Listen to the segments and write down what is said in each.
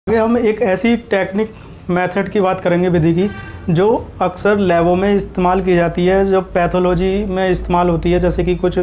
आगे हम एक ऐसी टेक्निक मेथड की बात करेंगे, विधि की, जो अक्सर लैबों में इस्तेमाल की जाती है, जो पैथोलॉजी में इस्तेमाल होती है। जैसे कि कुछ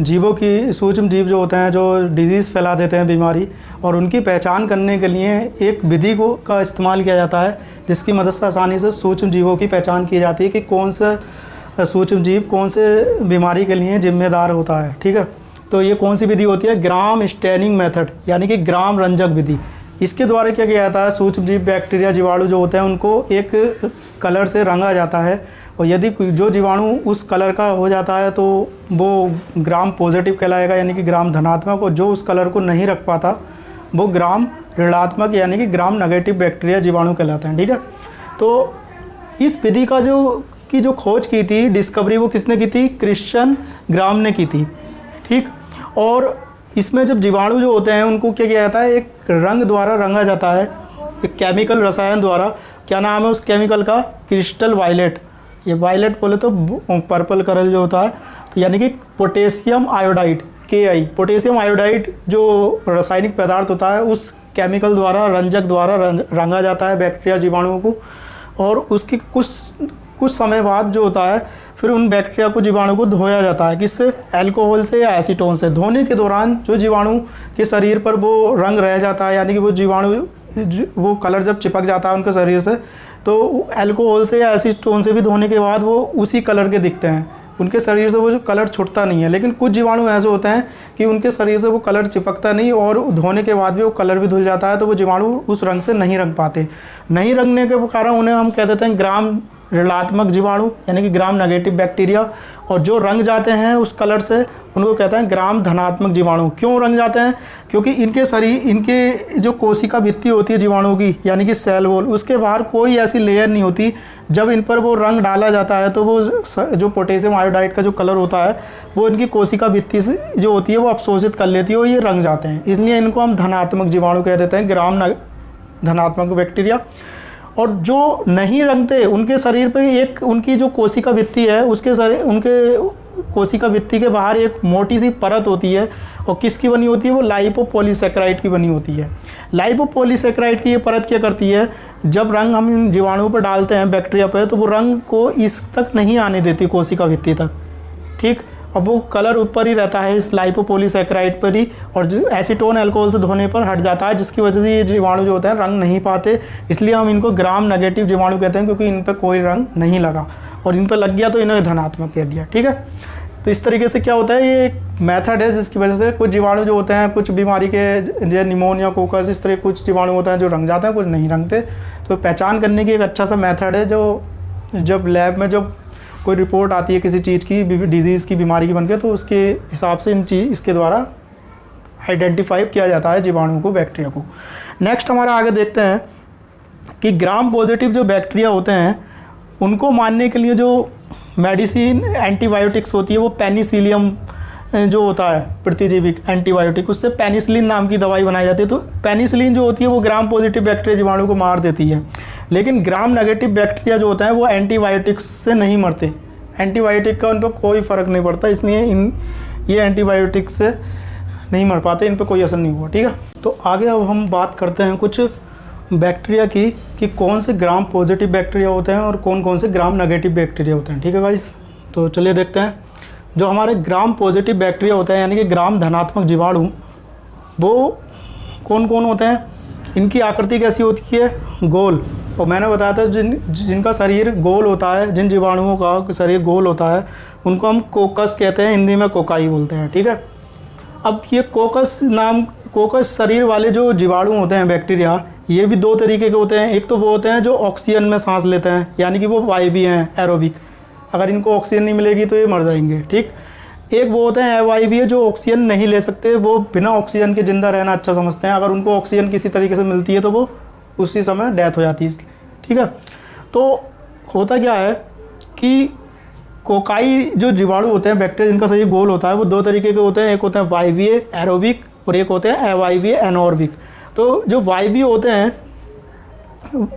जीवों की, सूक्ष्म जीव जो होते हैं जो डिजीज़ फैला देते हैं, बीमारी, और उनकी पहचान करने के लिए एक विधि का इस्तेमाल किया जाता है, जिसकी मदद से आसानी से सूक्ष्म जीवों की पहचान की जाती है कि कौन सा सूक्ष्म जीव कौन से बीमारी के लिए जिम्मेदार होता है। ठीक है, तो ये कौन सी विधि होती है? ग्राम स्टेनिंग मेथड, यानी कि ग्राम रंजक विधि। इसके द्वारा क्या किया जाता है? सूक्ष्म जीव, बैक्टीरिया, जीवाणु जो होते हैं उनको एक कलर से रंगा जाता है, और यदि जो जीवाणु उस कलर का हो जाता है तो वो ग्राम पॉजिटिव कहलाएगा, यानी कि ग्राम धनात्मक, और जो उस कलर को नहीं रख पाता वो ग्राम ऋणात्मक यानी कि ग्राम नेगेटिव बैक्टीरिया, जीवाणु कहलाते हैं। ठीक है, तो इस विधि का जो खोज की थी, डिस्कवरी, वो किसने की थी? क्रिश्चियन ग्राम ने की थी। ठीक, और इसमें जब जीवाणु जो होते हैं उनको क्या किया जाता है? एक रंग द्वारा रंगा जाता है, एक केमिकल रसायन द्वारा। क्या नाम है उस केमिकल का? Crystal violet. ये वायलेट बोले तो पर्पल कलर जो होता है, तो यानी कि potassium iodide, Ki, potassium iodide जो रासायनिक पदार्थ होता है, उस केमिकल द्वारा, रंजक द्वारा रंगा जाता है बैक्टीरिया, जीवाणुओं को, और उसकी कुछ समय बाद जो होता है फिर उन बैक्टीरिया को, जीवाणु को धोया जाता है। किससे? अल्कोहल से या एसीटोन से। धोने के दौरान जो जीवाणु के शरीर पर वो रंग रह जाता है, यानी कि वो जीवाणु, वो कलर जब चिपक जाता है उनके शरीर से, तो अल्कोहल से या एसीटोन से भी धोने के बाद वो उसी कलर के दिखते हैं, उनके शरीर से वो जो कलर छूटता नहीं है। लेकिन कुछ जीवाणु ऐसे होते हैं कि उनके शरीर से वो कलर चिपकता नहीं, और धोने के बाद भी वो कलर भी धुल जाता है, तो वो जीवाणु उस रंग से नहीं रंग पाते। नहीं रंगने के कारण उन्हें हम कह देते हैं ग्राम ऋणात्मक जीवाणु, यानी कि ग्राम नेगेटिव बैक्टीरिया, और जो रंग जाते हैं उस कलर से उनको कहते हैं ग्राम धनात्मक जीवाणु। क्यों रंग जाते हैं? क्योंकि इनके शरीर, इनके जो कोशिका भित्ति होती है जीवाणुओं की, यानी कि सेल वॉल, उसके बाहर कोई ऐसी लेयर नहीं होती। जब इन पर वो रंग डाला जाता है तो वो जो पोटेशियम आयोडाइड का जो कलर होता है वो इनकी कोशिका भित्ति से जो होती है वो अवशोषित कर लेती है, और ये रंग जाते हैं। इसलिए इनको हम धनात्मक जीवाणु कह देते हैं, ग्राम धनात्मक बैक्टीरिया। और जो नहीं रंगते उनके शरीर पे एक, उनकी जो कोशिका भित्ति है, उनके कोशिका भित्ति के बाहर एक मोटी सी परत होती है, और किसकी बनी होती है? वो लाइपोपॉलीसैकेराइड की बनी होती है। लाइपोपॉलीसैकेराइड की ये परत क्या करती है? जब रंग हम इन जीवाणुओं पर डालते हैं, बैक्टीरिया पर, तो वो रंग को इस तक नहीं आने देती, कोशिका भित्ति तक। ठीक, अब वो कलर ऊपर ही रहता है इस लाइपोपॉलीसैकेराइड पर ही, और जो एसीटोन अल्कोहल से धोने पर हट जाता है, जिसकी वजह से ये जीवाणु जो होते हैं रंग नहीं पाते। इसलिए हम इनको ग्राम नेगेटिव जीवाणु कहते हैं, क्योंकि इन पर कोई रंग नहीं लगा, और इन पर लग गया तो इन्हें धनात्मक कह दिया। ठीक है, तो इस तरीके से क्या होता है, ये एक मेथड है जिसकी वजह से कुछ जीवाणु जो होते हैं, कुछ बीमारी के, जैसे निमोनिया, कोकस, इस तरह कुछ जीवाणु होते हैं जो रंग जाते हैं, कुछ नहीं रंगते। तो पहचान करने की एक अच्छा सा मेथड है, जो जब लैब में जब कोई रिपोर्ट आती है किसी चीज़ की, डिजीज़ की, बीमारी की बनकर, तो उसके हिसाब से इसके द्वारा आइडेंटिफाई किया जाता है जीवाणु को, बैक्टीरिया को। नेक्स्ट हमारा आगे देखते हैं कि ग्राम पॉजिटिव जो बैक्टीरिया होते हैं उनको मारने के लिए जो मेडिसिन, एंटीबायोटिक्स होती है, वो पेनिसिलियम जो होता है प्रतिजीविक एंटीबायोटिक, उससे पेनिसिलिन नाम की दवाई बनाई जाती है। तो पेनिसिलिन जो होती है वो ग्राम पॉजिटिव बैक्टीरिया जीवाणु को मार देती है, लेकिन ग्राम नेगेटिव बैक्टीरिया जो होता है वो एंटीबायोटिक्स से नहीं मरते। एंटीबायोटिक का उन पर कोई फ़र्क नहीं पड़ता, इसलिए ये एंटीबायोटिक से नहीं मर पाते, इन पर कोई असर नहीं हुआ। ठीक है, तो आगे अब हम बात करते हैं कुछ बैक्टीरिया की, कि कौन से ग्राम पॉजिटिव बैक्टीरिया होते हैं और कौन कौन से ग्राम नेगेटिव बैक्टीरिया होते हैं। ठीक है गाइस, तो चलिए देखते हैं। जो हमारे ग्राम पॉजिटिव बैक्टीरिया होते हैं, यानी कि ग्राम धनात्मक जीवाणु, वो कौन कौन होते हैं? इनकी आकृति कैसी होती है? गोल। और मैंने बताया था जिनका शरीर गोल होता है, जिन जीवाणुओं का शरीर गोल होता है उनको हम कोकस कहते हैं, हिंदी में कोकाई बोलते हैं। ठीक है, अब ये कोकस शरीर वाले जो जीवाणु होते हैं, बैक्टीरिया, ये भी दो तरीके के होते हैं। एक तो वो होते हैं जो ऑक्सीजन में सांस लेते हैं, यानी कि वो वायवीय हैं, एरोबिक, अगर इनको ऑक्सीजन नहीं मिलेगी तो ये मर जाएंगे। ठीक, एक वो होते हैं अवायवीय जो ऑक्सीजन नहीं ले सकते, वो बिना ऑक्सीजन के जिंदा रहना अच्छा समझते हैं, अगर उनको ऑक्सीजन किसी तरीके से मिलती है तो वो उसी समय डेथ हो जाती है। ठीक है, तो होता क्या है कि कोकाई जो जीवाणु होते हैं, बैक्टीरिया जिनका शरीर गोल होता है, वो दो तरीके के होते हैं। एक होते हैं वायवीय एरोबिक और एक होते हैं अवायवीय एनोर्बिक। तो जो वायवीय होते हैं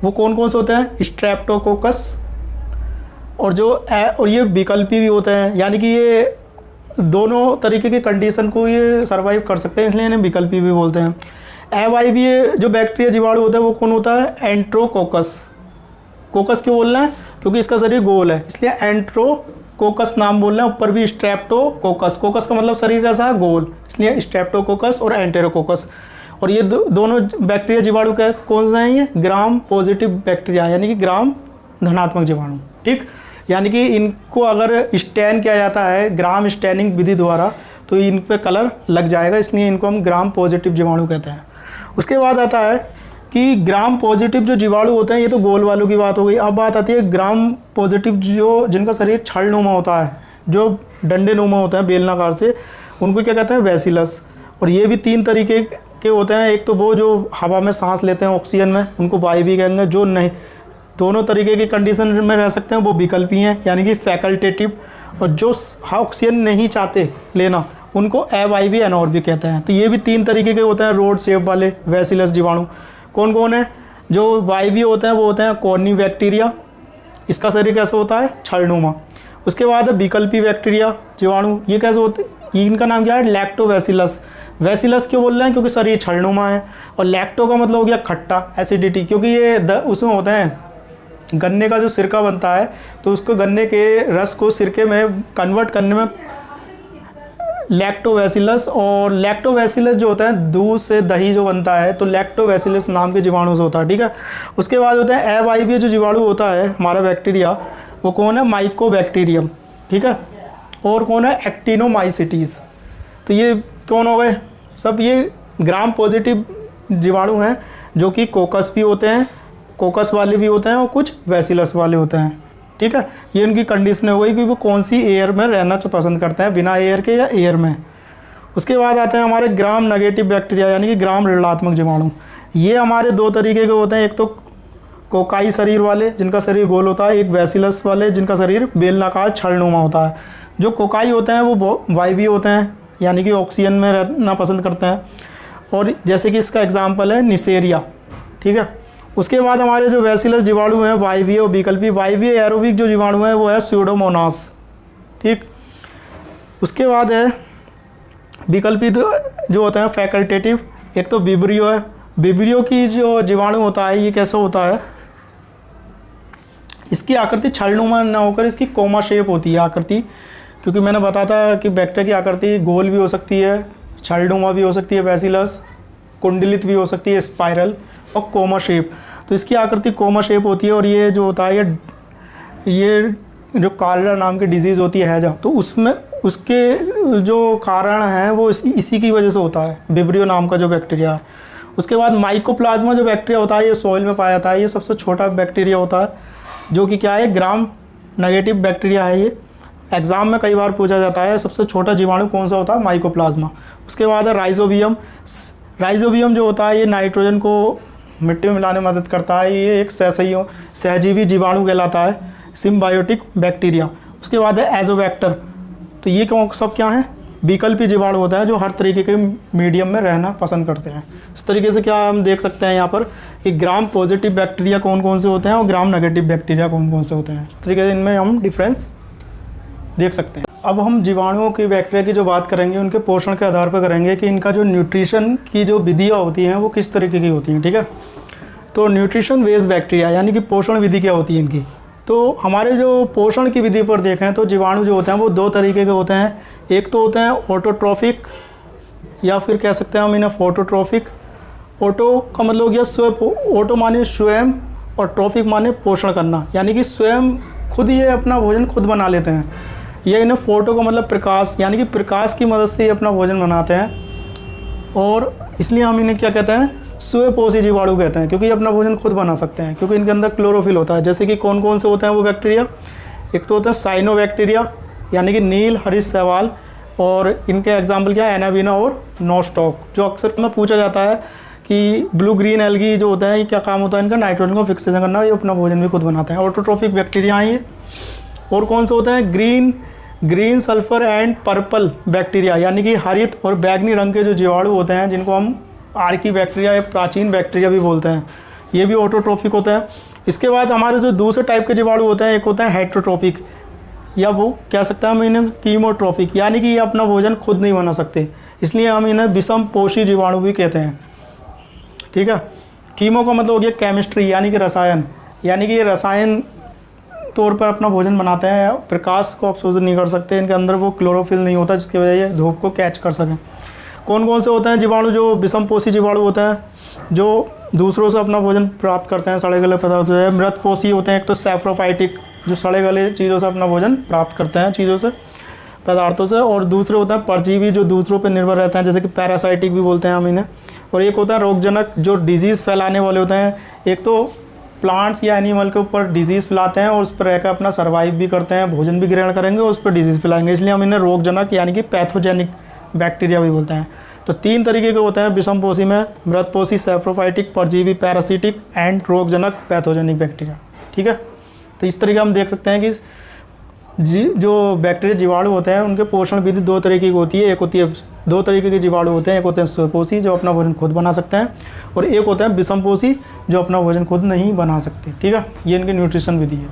वो कौन कौन से होते हैं? स्ट्रेप्टोकोकस, और ये विकल्पी भी होते हैं, यानी कि ये दोनों तरीके के कंडीशन को ये सर्वाइव कर सकते हैं, इसलिए इन्हें विकल्पी भी बोलते हैं। अवायवीय जो बैक्टीरिया जीवाणु होता है वो कौन होता है? एंट्रोकोकस। कोकस क्यों बोल रहे हैं? क्योंकि इसका शरीर गोल है, इसलिए एंट्रोकोकस नाम बोल रहे हैं। ऊपर भी स्ट्रेप्टोकोकस, कोकस का मतलब शरीर कैसा है? गोल, इसलिए स्ट्रेप्टोकोकस और एंटेरोकोकस। और ये दोनों बैक्टीरिया जीवाणु क्या कौन से हैं? ये ग्राम पॉजिटिव बैक्टीरिया, यानी कि ग्राम धनात्मक जीवाणु। ठीक, यानी कि इनको अगर स्टैन किया जाता है ग्राम स्टैनिंग विधि द्वारा तो इन पे कलर लग जाएगा, इसलिए इनको हम ग्राम पॉजिटिव जीवाणु कहते हैं। उसके बाद आता है कि ग्राम पॉजिटिव जो जीवाणु होते हैं, ये तो गोल वालों की बात हो गई। अब बात आती है ग्राम पॉजिटिव जो जिनका शरीर छड़नुमा होता है, जो डंडे नुमा होता है बेलनाकार से, उनको क्या कहते हैं? बैसिलस। और ये भी 3 तरीके के होते हैं। एक तो वो जो हवा में सांस लेते हैं ऑक्सीजन में, उनको वायवीय कहेंगे। जो नहीं, दोनों तरीके की कंडीशन में रह सकते हैं, वो विकल्पीय हैं, यानी कि फैकल्टेटिव। और जो ऑक्सीजन नहीं चाहते लेना, उनको अवायवीय एनारोबिक कहते हैं। तो ये भी 3 तरीके के होते हैं रोड शेप वाले बैसिलस जीवाणु। कौन कौन है? जो वायवीय होते हैं वो होते हैं कॉर्नी बैक्टीरिया, इसका शरीर कैसे होता है? छड़नुमा। उसके बाद है विकल्पी बैक्टीरिया जीवाणु, ये कैसे होते हैं? इनका नाम क्या है? लैक्टोबैसिलस। बैसिलस क्यों बोल रहे हैं? क्योंकि शरीर छड़नुमा है। और लैक्टो का मतलब हो गया खट्टा, एसिडिटी, क्योंकि ये उसमें होते हैं गन्ने का जो सिरका बनता है, तो उसको गन्ने के रस को सिरके में कन्वर्ट करने में लैक्टोबैसिलस। और लैक्टोबैसिलस जो होता है दूध से दही जो बनता है, तो लैक्टोबैसिलस नाम के जीवाणु से होता है। ठीक है, उसके बाद होता है अवायवीय जो जीवाणु होता है हमारा बैक्टीरिया, वो कौन है? माइकोबैक्टीरियम। ठीक है, और कौन है? एक्टिनोमाइसिटीज। तो ये कौन हो गए? सब ये ग्राम पॉजिटिव जीवाणु हैं, जो कि कोकस भी होते हैं, कोकस वाले भी होते हैं, और कुछ बैसिलस वाले होते हैं। ठीक है, ये उनकी कंडीशन हो गई कि वो कौन सी एयर में रहना पसंद करते हैं, बिना एयर के या एयर में। उसके बाद आते हैं हमारे ग्राम नेगेटिव बैक्टीरिया, यानी कि ग्राम ऋणात्मक जीवाणु। ये हमारे 2 तरीके के होते हैं, एक तो कोकाई शरीर वाले जिनका शरीर गोल होता है, एक बैसिलस वाले जिनका शरीर बेलनाकार छड़नुमा होता है। जो कोकाई होते हैं वो वायवीय होते हैं, यानी कि ऑक्सीजन में रहना पसंद करते हैं। और जैसे कि इसका एग्जाम्पल है निसेरिया। ठीक है, उसके बाद हमारे जो बैसिलस जीवाणु हैं वायवीय और विकल्पी। वायवीय एरोबिक जो जीवाणु है वो है स्यूडोमोनास। ठीक, उसके बाद है विकल्पी जो होता है फैकल्टेटिव। एक तो विब्रियो है। विब्रियो की जो जीवाणु होता है ये कैसा होता है? इसकी आकृति छड़नुमा ना होकर इसकी कोमा शेप होती है आकृति, क्योंकि मैंने बताया था कि बैक्टीरिया की आकृति गोल भी हो सकती है, छड़नुमा भी हो सकती है बैसिलस, कुंडलित भी हो सकती है स्पाइरल, और कोमा शेप। तो इसकी आकृति कोमा शेप होती है। और ये जो होता है ये जो कॉलरा नाम की डिजीज़ होती है हैजा, तो उसमें उसके जो कारण हैं वो इसी की वजह से होता है, विब्रियो नाम का जो बैक्टीरिया है। उसके बाद माइकोप्लाज्मा जो बैक्टीरिया होता है ये सॉइल में पाया जाता है। ये सबसे छोटा बैक्टीरिया होता है, जो कि क्या है? ग्राम नेगेटिव बैक्टीरिया है। ये एग्जाम में कई बार पूछा जाता है सबसे छोटा जीवाणु कौन सा होता है? माइकोप्लाज्मा। उसके बाद है राइजोबियम। राइजोबियम जो होता है ये नाइट्रोजन को मिट्टी में मिलाने में मदद करता है। ये एक सहजीवी जीवाणु कहलाता है, सिम्बायोटिक बैक्टीरिया। उसके बाद है एजोबैक्टर। तो ये सब क्या है? विकल्पी जीवाणु होता है, जो हर तरीके के मीडियम में रहना पसंद करते हैं। इस तरीके से क्या हम देख सकते हैं यहाँ पर कि ग्राम पॉजिटिव बैक्टीरिया कौन कौन से होते हैं और ग्राम नेगेटिव बैक्टीरिया कौन कौन से होते हैं। इस तरीके से इनमें हम डिफरेंस देख सकते हैं। अब हम जीवाणुओं की बैक्टीरिया की जो बात करेंगे उनके पोषण के आधार पर करेंगे कि इनका जो न्यूट्रिशन की जो विधियाँ होती हैं वो किस तरीके की होती हैं। ठीक है, तो न्यूट्रिशन बेस्ड बैक्टीरिया यानी कि पोषण विधि क्या होती है इनकी। तो हमारे जो पोषण की विधि पर देखें तो जीवाणु जो होते हैं वो 2 तरीके के होते हैं। एक तो होते हैं ऑटोट्रॉफिक, या फिर कह सकते हैं हम इन्हें फोटोट्रॉफिक। ऑटो का मतलब हो गया स्वयं, ऑटो माने स्वयं, और ट्रॉफिक माने पोषण करना, यानी कि स्वयं खुद ये अपना भोजन खुद बना लेते हैं। ये इन्हें फोटो का मतलब प्रकाश, यानी कि प्रकाश की मदद से ये अपना भोजन बनाते हैं। और इसलिए हम इन्हें क्या कहते हैं? स्वपोषी जीवाणु कहते हैं, क्योंकि ये अपना भोजन खुद बना सकते हैं, क्योंकि इनके अंदर क्लोरोफिल होता है। जैसे कि कौन कौन से होते हैं वो बैक्टीरिया? एक तो होता है साइनोबैक्टीरिया, यानी कि नील हरित शैवाल, और इनके एग्जाम्पल क्या है? एनाबीना और नोस्टॉक। जो अक्सर में पूछा जाता है कि ब्लू ग्रीन एल्गी जो होता है ये क्या काम होता है इनका? नाइट्रोजन को फिक्सेशन करना। ये अपना भोजन भी खुद बनाते हैं। ऑटोट्रॉफिक बैक्टीरिया हैं ये। और कौन से होते हैं? Green sulphur and purple bacteria, यानी कि हरित और बैगनी रंग के जो जीवाणु होते हैं, जिनको हम आर्की बैक्टीरिया या प्राचीन बैक्टीरिया भी बोलते हैं, ये भी ऑटोट्रॉफिक होते हैं। इसके बाद हमारे जो दूसरे टाइप के जीवाणु होते हैं, एक होता है हेट्रोट्रॉफिक, या वो कह सकते हैं हम इन्हें कीमोट्रॉफिक, यानी कि ये अपना भोजन खुद नहीं बना सकते, इसलिए हम इन्हें विषम पोषी जीवाणु भी कहते हैं। ठीक है। कीमो का मतलब हो गया केमिस्ट्री यानी कि रसायन, यानी कि ये रसायन तौर पर अपना भोजन बनाते हैं, प्रकाश को अवशोषित नहीं कर सकते, इनके अंदर वो क्लोरोफिल नहीं होता जिसकी वजह से धूप को कैच कर सकें। कौन कौन से होते हैं जीवाणु? जो विषमपोषी जीवाणु होते हैं जो दूसरों से अपना भोजन प्राप्त करते हैं सड़े गले पदार्थों से। मृतपोषी होते हैं एक तो सैप्रोफाइटिक, जो सड़े गले चीज़ों से अपना भोजन प्राप्त करते हैं चीज़ों से, पदार्थों से। और दूसरे होते हैं परजीवी जो दूसरों पर निर्भर रहते हैं, जैसे कि पैरासाइटिक भी बोलते हैं हम इन्हें। और एक होता है रोगजनक जो डिजीज़ फैलाने वाले होते हैं। एक तो प्लांट्स या एनिमल के ऊपर डिजीज़ फैलाते हैं और उस पर रहकर अपना सर्वाइव भी करते हैं, भोजन भी ग्रहण करेंगे और उस पर डिजीज़ फैलाएंगे, इसलिए हम इन्हें रोगजनक यानी कि पैथोजेनिक बैक्टीरिया भी बोलते हैं। तो 3 तरीके के होते हैं विषमपोषी में, मृतपोषी, सैप्रोफाइटिक, परजीवी पैरासिटिक एंड रोगजनक पैथोजेनिक बैक्टीरिया। ठीक है, तो इस तरीके हम देख सकते हैं कि जो बैक्टीरिया जीवाणु होते हैं उनके पोषण विधि 2 तरीके की होती है। एक होती है 2 तरीके के जीवाणु होते हैं, एक होते हैं स्वपोषी जो अपना भोजन खुद बना सकते हैं, और एक होता है विषमपोषी जो अपना भोजन खुद नहीं बना सकते। ठीक है, ये इनकी न्यूट्रिशन विधि है।